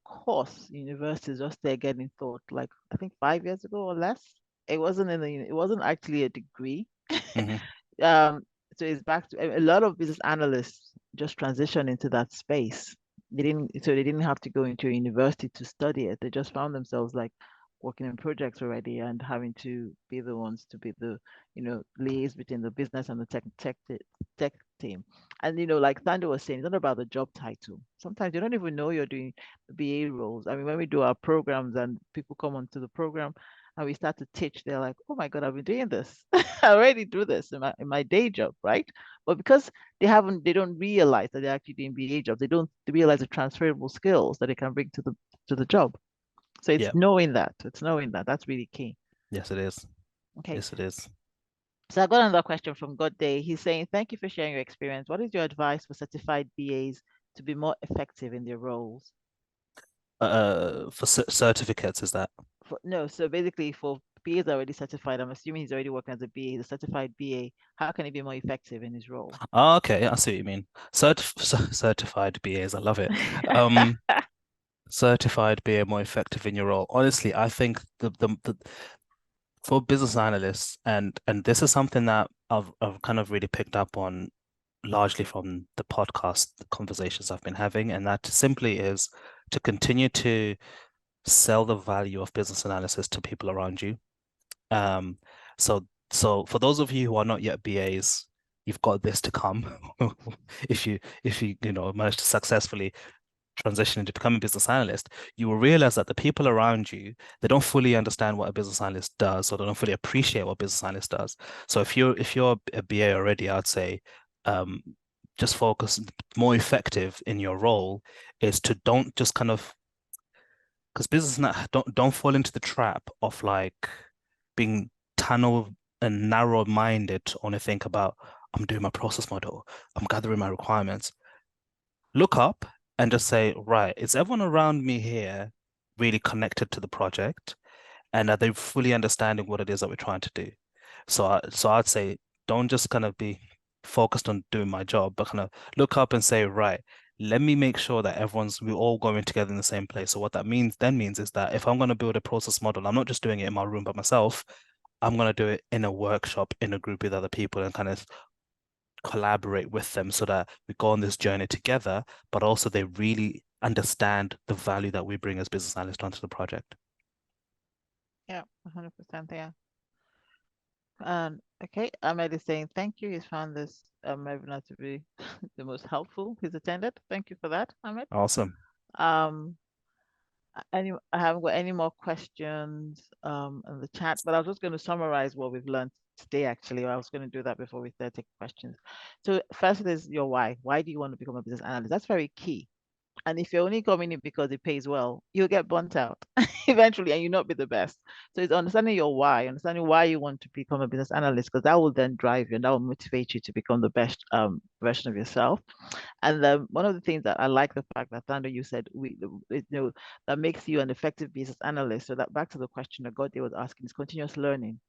course, university is just there getting taught like I think 5 years ago or less. It wasn't actually a degree. Hmm. Um, so it's back to a lot of business analysts just transition into that space. They didn't have to go into a university to study it. They just found themselves like working in projects already and having to be the ones to be the, liaise between the business and the tech team. And like Thando was saying, it's not about the job title. Sometimes you don't even know you're doing BA roles. I mean, when we do our programs and people come onto the program and we start to teach, they're like, oh my God, I've been doing this. I already do this in my day job, right? But because they don't realize that they're actually doing BA jobs, they don't realize the transferable skills that they can bring to the job. So it's Yeah. knowing that. It's knowing that. That's really key. Yes, it is. Okay. Yes, it is. So I got another question from God Day. He's saying, thank you for sharing your experience. What is your advice for certified BAs to be more effective in their roles? For certificates, is that? No, so basically for BAs already certified, I'm assuming he's already working as a BA, the certified BA. How can he be more effective in his role? Oh, okay, I see what you mean. Certified BAs, I love it. Um, Certified BA more effective in your role. Honestly, I think the for business analysts, and this is something that I've kind of really picked up on largely from the podcast conversations I've been having, and that simply is to continue to sell the value of business analysis to people around you. Um, so so for those of you who are not yet BAs, you've got this to come. If you manage to successfully transition into becoming a business analyst, you will realize that the people around you, they don't fully understand what a business analyst does, or they don't fully appreciate what a business analyst does. So if you're a BA already, I'd say um, just focus more effective in your role is to don't just kind of because don't fall into the trap of like being tunnel and narrow-minded to only think about I'm doing my process model, I'm gathering my requirements. Look up and just say, right, is everyone around me here really connected to the project? And are they fully understanding what it is that we're trying to do? So I'd say don't just kind of be focused on doing my job, but kind of look up and say, right, let me make sure that we're all going together in the same place. So what that means is that if I'm going to build a process model, I'm not just doing it in my room by myself. I'm going to do it in a workshop, in a group with other people, and kind of collaborate with them so that we go on this journey together, but also they really understand the value that we bring as business analysts onto the project. Yeah, 100%. Yeah. Okay, Ahmed is saying thank you. He's found this webinar to be the most helpful he's attended. Thank you for that, Ahmed. Awesome. Um, I haven't got any more questions in the chat, but I was just going to summarize what we've learned today. Actually, I was going to do that before we start taking questions. So first is your why. Why do you want to become a business analyst? That's very key. And if you're only coming in because it pays well, you'll get burnt out eventually and you'll not be the best. So it's understanding your why, understanding why you want to become a business analyst, because that will then drive you and that will motivate you to become the best version of yourself. And one of the things that I like the fact that Thando, you said that makes you an effective business analyst. So that back to the question that Godday was asking is continuous learning.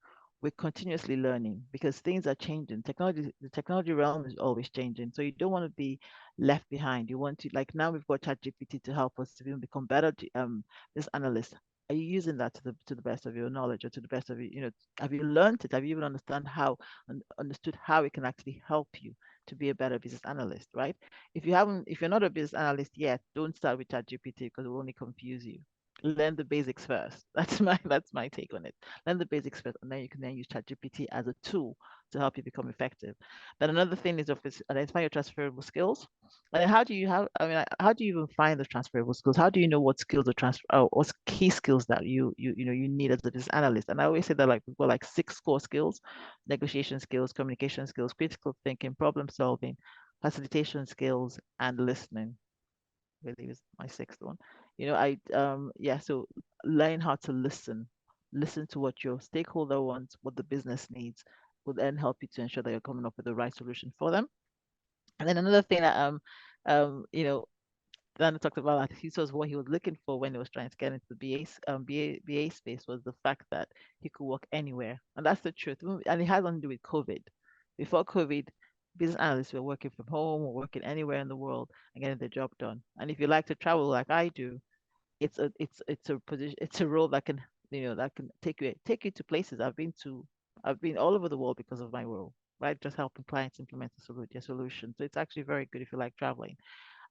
we're continuously learning because things are changing. The technology realm is always changing. So you don't want to be left behind. You want to, like, now we've got ChatGPT to help us to even become better business analysts. Are you using that to the best of your knowledge, or to the best of you know, have you learned it? Have you even understood how it can actually help you to be a better business analyst, right? If you're not a business analyst yet, don't start with ChatGPT because it will only confuse you. Learn the basics first. That's my take on it. Learn the basics first, and then you can then use ChatGPT as a tool to help you become effective. Then another thing is, of course, identify your transferable skills. And how do you even find the transferable skills? How do you know what skills are what's key skills that you need as a business analyst? And I always say that, like, we've got like 6 core skills: negotiation skills, communication skills, critical thinking, problem solving, facilitation skills, and listening. I believe is my sixth one. So learn how to listen to what your stakeholder wants, what the business needs, will then help you to ensure that you're coming up with the right solution for them. And then another thing that you know Dan talked about, that he was what he was looking for when he was trying to get into the BA space, was the fact that he could work anywhere, and that's the truth. And it has nothing to do with COVID. Before COVID, business analysts were working from home or working anywhere in the world and getting their job done. And if you like to travel like I do, it's a position, it's a role that can, that can take you to places. I've been all over the world because of my role, right? Just helping clients implement their solution. So it's actually very good if you like traveling.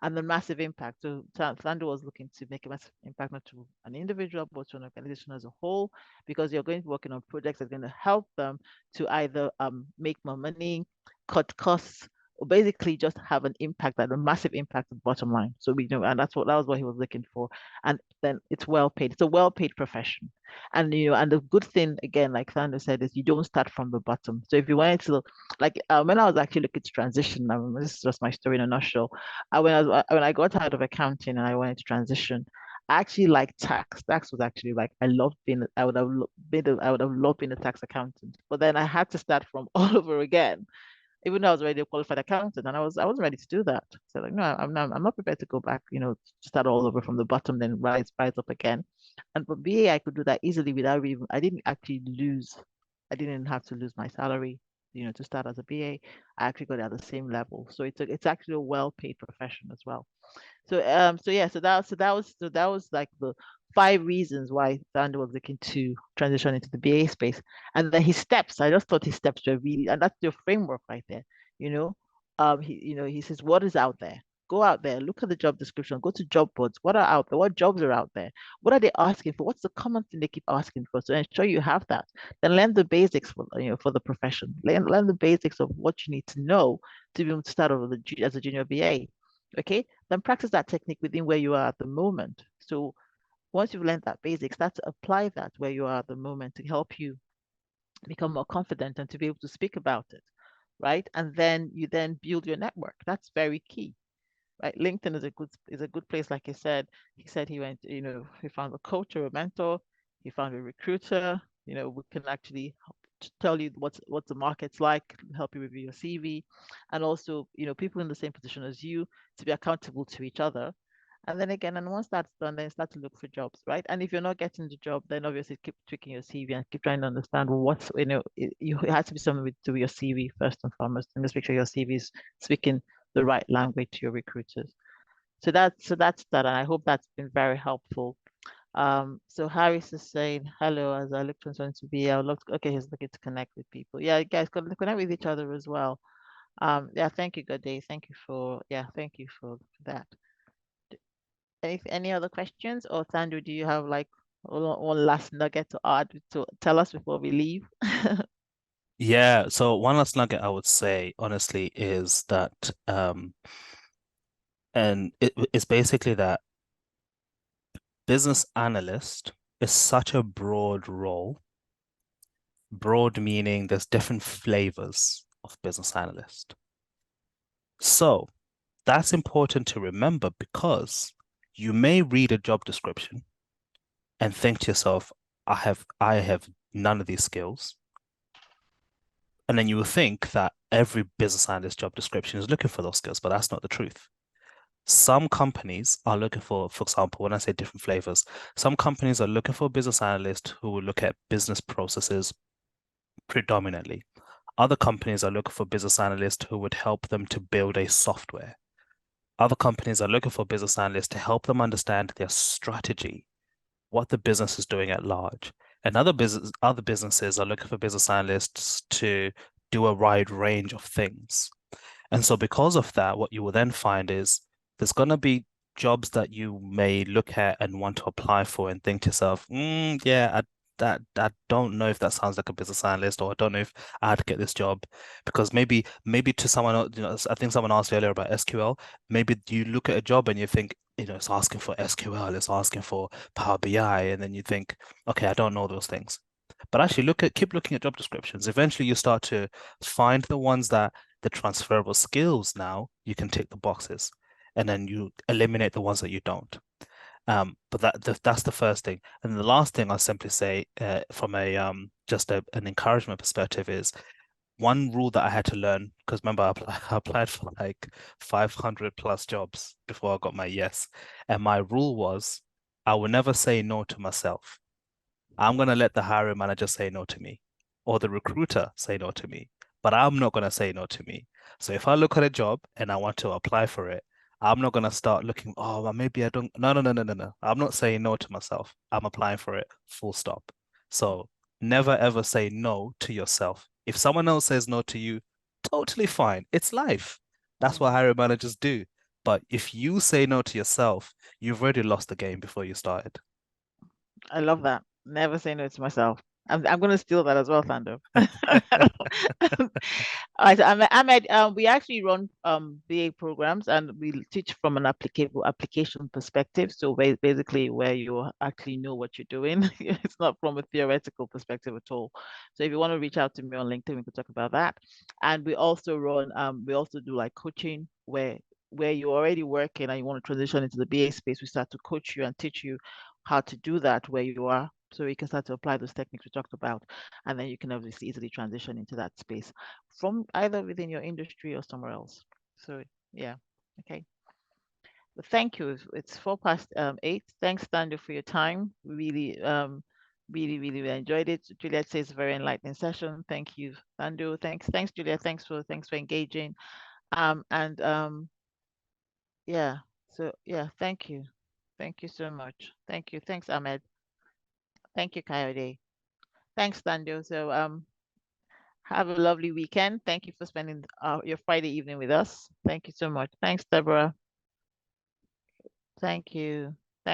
And the massive impact. So Thando was looking to make a massive impact, not to an individual, but to an organization as a whole, because you're going to be working on projects that are going to help them to either make more money, cut costs, or basically just have an impact, like a massive impact on the bottom line. So and that was what he was looking for. And then it's well paid. It's a well paid profession. And and the good thing, again, like Thando said, is you don't start from the bottom. So if you wanted to, like, when I was actually looking to transition, this is just my story in a nutshell. When I got out of accounting and I wanted to transition, I actually liked tax. Tax was actually, like, I loved being. I would have loved being a tax accountant. But then I had to start from all over again, even though I was already a qualified accountant, and I wasn't ready to do that. So, like, no, I'm not prepared to go back, start all over from the bottom, then rise up again. And for BA, I could do that easily without even. I didn't have to lose my salary, to start as a BA. I actually got it at the same level. So it's actually a well-paid profession as well. So that was like the 5 reasons why Thando was looking to transition into the BA space. And then his steps, I just thought his steps were really, and that's your framework right there. You know, he says, what is out there? Go out there, look at the job description, go to job boards. What are out there? What jobs are out there? What are they asking for? What's the common thing they keep asking for? So ensure you have that. Then learn the basics for the profession. Learn the basics of what you need to know to be able to start over as a junior BA. Okay, then practice that technique within where you are at the moment. So once you've learned that basic, start to apply that where you are at the moment to help you become more confident and to be able to speak about it, right? And then you then build your network. That's very key, right? LinkedIn is a good place. Like I said, he said he went, he found a coach or a mentor, he found a recruiter. We can actually tell you what the market's like, help you review your CV, and also, people in the same position as you, to be accountable to each other. And then again, and once that's done, then start to look for jobs, right? And if you're not getting the job, then obviously keep tweaking your CV and keep trying to understand what's, you have to be something with to your CV first and foremost, and just make sure your CV is speaking the right language to your recruiters. So that's that, and I hope that's been very helpful. So Harris is saying hello, as I look for someone to be. I would love to. Okay, he's looking to connect with people. Yeah, guys, connect with each other as well. Yeah, thank you, good day. Thank you for that. Any other questions? Or Thando, do you have like one last nugget to add to tell us before we leave? Yeah, so one last nugget I would say, honestly, is that and it's basically that business analyst is such a broad role. Broad meaning there's different flavors of business analyst. So that's important to remember because you may read a job description and think to yourself, I have none of these skills. And then you will think that every business analyst job description is looking for those skills, but that's not the truth. Some companies are looking for example, when I say different flavors, some companies are looking for a business analyst who will look at business processes, predominantly. Other companies are looking for business analysts who would help them to build a software. Other companies are looking for business analysts to help them understand their strategy, what the business is doing at large. And other businesses are looking for business analysts to do a wide range of things. And so because of that, what you will then find is there's going to be jobs that you may look at and want to apply for and think to yourself, yeah, I don't know if that sounds like a business analyst, or I don't know if I'd get this job, because maybe to someone else, I think someone asked earlier about SQL. Maybe you look at a job and you think, it's asking for SQL, it's asking for Power BI, and then you think, okay, I don't know those things. But actually keep looking at job descriptions. Eventually you start to find the ones that the transferable skills, now you can tick the boxes, and then you eliminate the ones that you don't. But that's the first thing. And the last thing I'll simply say, from a just an encouragement perspective, is one rule that I had to learn, because remember I applied for like 500 plus jobs before I got my yes. And my rule was I will never say no to myself. I'm going to let the hiring manager say no to me, or the recruiter say no to me, but I'm not going to say no to me. So if I look at a job and I want to apply for it, I'm not going to start looking, oh, well, maybe I don't. No, no, no, no, no, no. I'm not saying no to myself. I'm applying for it, full stop. So never ever say no to yourself. If someone else says no to you, totally fine. It's life. That's what hiring managers do. But if you say no to yourself, you've already lost the game before you started. I love that. Never say no to myself. I'm gonna steal that as well, Thando. All right, so Ahmed, we actually run BA programs, and we teach from an applicable application perspective. So basically, where you actually know what you're doing. It's not from a theoretical perspective at all. So if you want to reach out to me on LinkedIn, we can talk about that. And we also do like coaching where you're already working and you want to transition into the BA space. We start to coach you and teach you how to do that where you are, so you can start to apply those techniques we talked about, and then you can obviously easily transition into that space from either within your industry or somewhere else. So yeah, okay. But thank you. It's 8:04. Thanks, Thando, for your time. Really enjoyed it. Juliet says very enlightening session. Thank you, Thando. Thanks, Juliet. Thanks for engaging. And yeah. So yeah, thank you. Thank you so much. Thank you. Thanks, Ahmed. Thank you, Coyote. Thanks, Thando. So have a lovely weekend. Thank you for spending your Friday evening with us. Thank you so much. Thanks, Deborah. Thank you.